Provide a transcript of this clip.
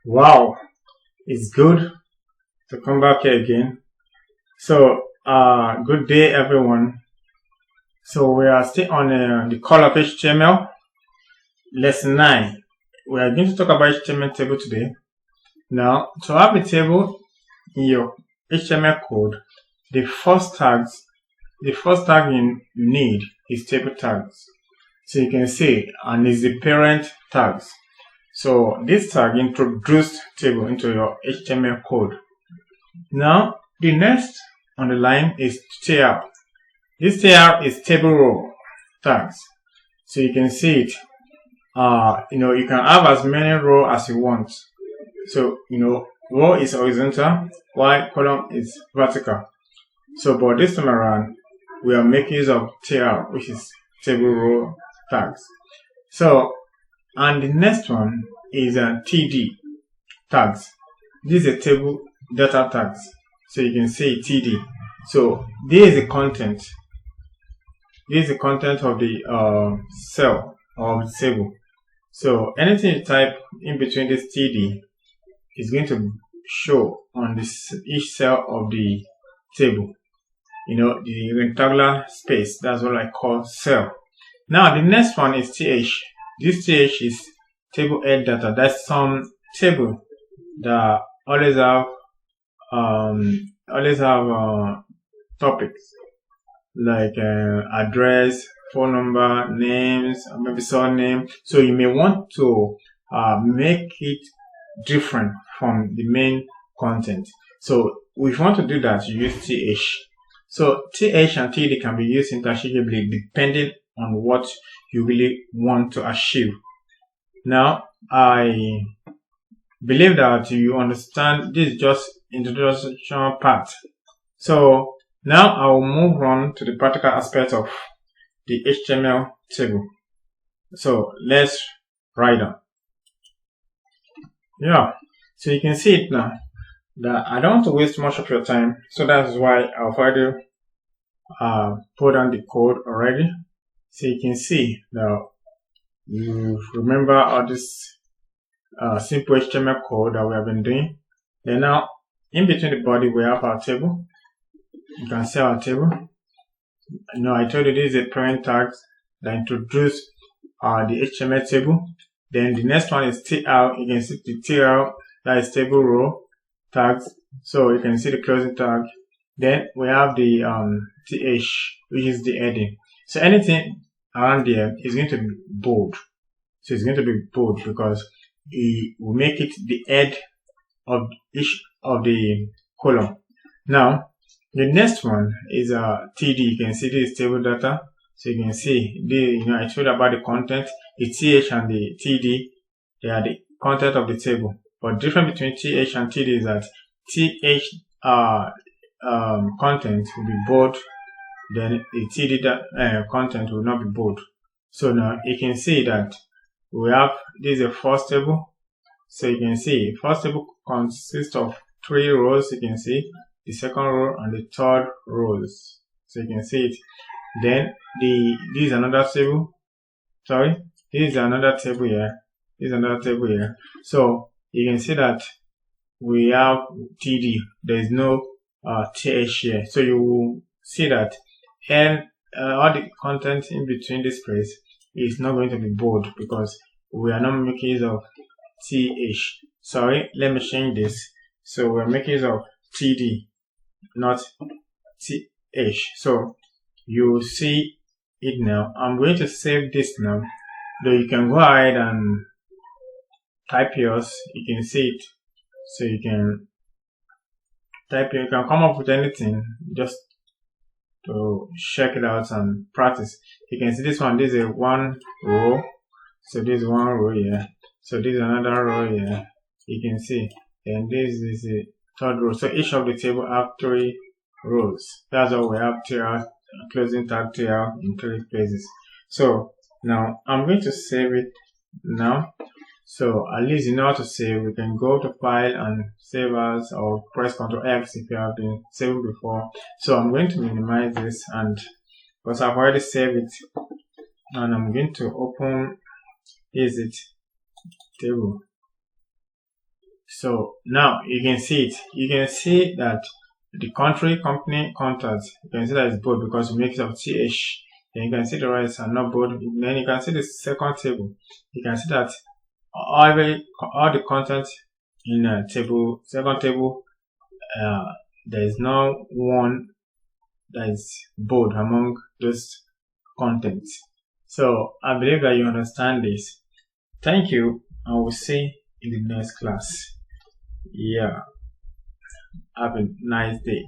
Wow, it's good to come back here again. Good day, everyone. So, we are still on the call of HTML, lesson 9. We are going to talk about HTML table today. Now, to have a table in your HTML code, the first tag you need is table tags. So, you can see, and is the parent tags. So, this tag introduced table into your HTML code. Now, the next on the line is tr. This tr is table row tags. So you can see it. You can have as many rows as you want. So, row is horizontal while column is vertical. So, but this time around, we are making use of tr, which is table row tags. So, and the next one is td tags. This is a table data tags. So you can see td. So this is the content. This is the content of the cell or the table. So anything you type in between this td is going to show on each cell of the table. The rectangular space. That's what I call cell. Now the next one is th. This th is table head data. That's some table that always have topics like address, phone number, names, maybe surname. So you may want to make it different from the main content. So if you want to do that, you use th. So th and td can be used interchangeably depending on what you really want to achieve. Now, I believe that you understand this is just introduction part. So now I will move on to the practical aspect of the HTML table. So let's write on. Yeah, so you can see it now that I don't want to waste much of your time. So that's why I've already put on the code already. So you can see now you remember all this simple HTML code that we have been doing. Then now, in between the body, we have our table. You can see our table. I told you this is a parent tag that introduce the HTML table. Then the next one is tr. You can see the tr, that is table row tags. So you can see the closing tag. Then we have the th, which is the heading. So anything around there is going to be bold. So it's going to be bold because it will make it the head of each of the column. Now, the next one is td. You can see this table data. So you can see I told you about the content. The th and the td, they are the content of the table. But the difference between th and td is that th content will be bold, then the td content will not be bold. So now you can see that we have this is a first table. So you can see first table consists of 3 rows. You can see the second row and the third rows. So you can see it. Then this is another table. Sorry, this is another table here. This is another table here. So you can see that we have td. There is no th here. So you will see that all the content in between this place is not going to be bold because we are not making use of th. Sorry, let me change this. So we're making use of td, not th. So you see it now. I'm going to save this now. Though you can go ahead and type yours. You can see it. So you can type. You can come up with anything just to check it out and practice. You can see this one. This is one row. So this is one row here. So this is another row here. You can see. And this is the third row. So each of the table have 3 rows. That's why we have tr, closing tag tr in 3 places. So now I'm going to save it now. So at least you know how to save. We can go to file and save as, or press Ctrl X if you have been saved before. So I'm going to minimize this, and because I've already saved it, and I'm going to open table. So now you can see it. You can see that the country, company, contact, you can see that it's bold because we make it of TH. Then you can see the rest are not bold. Then you can see the second table. You can see that all the content in second table, there is no one that is bold among those contents. So I believe that you understand this. Thank you, and we'll see in the next class. Yeah, have a nice day.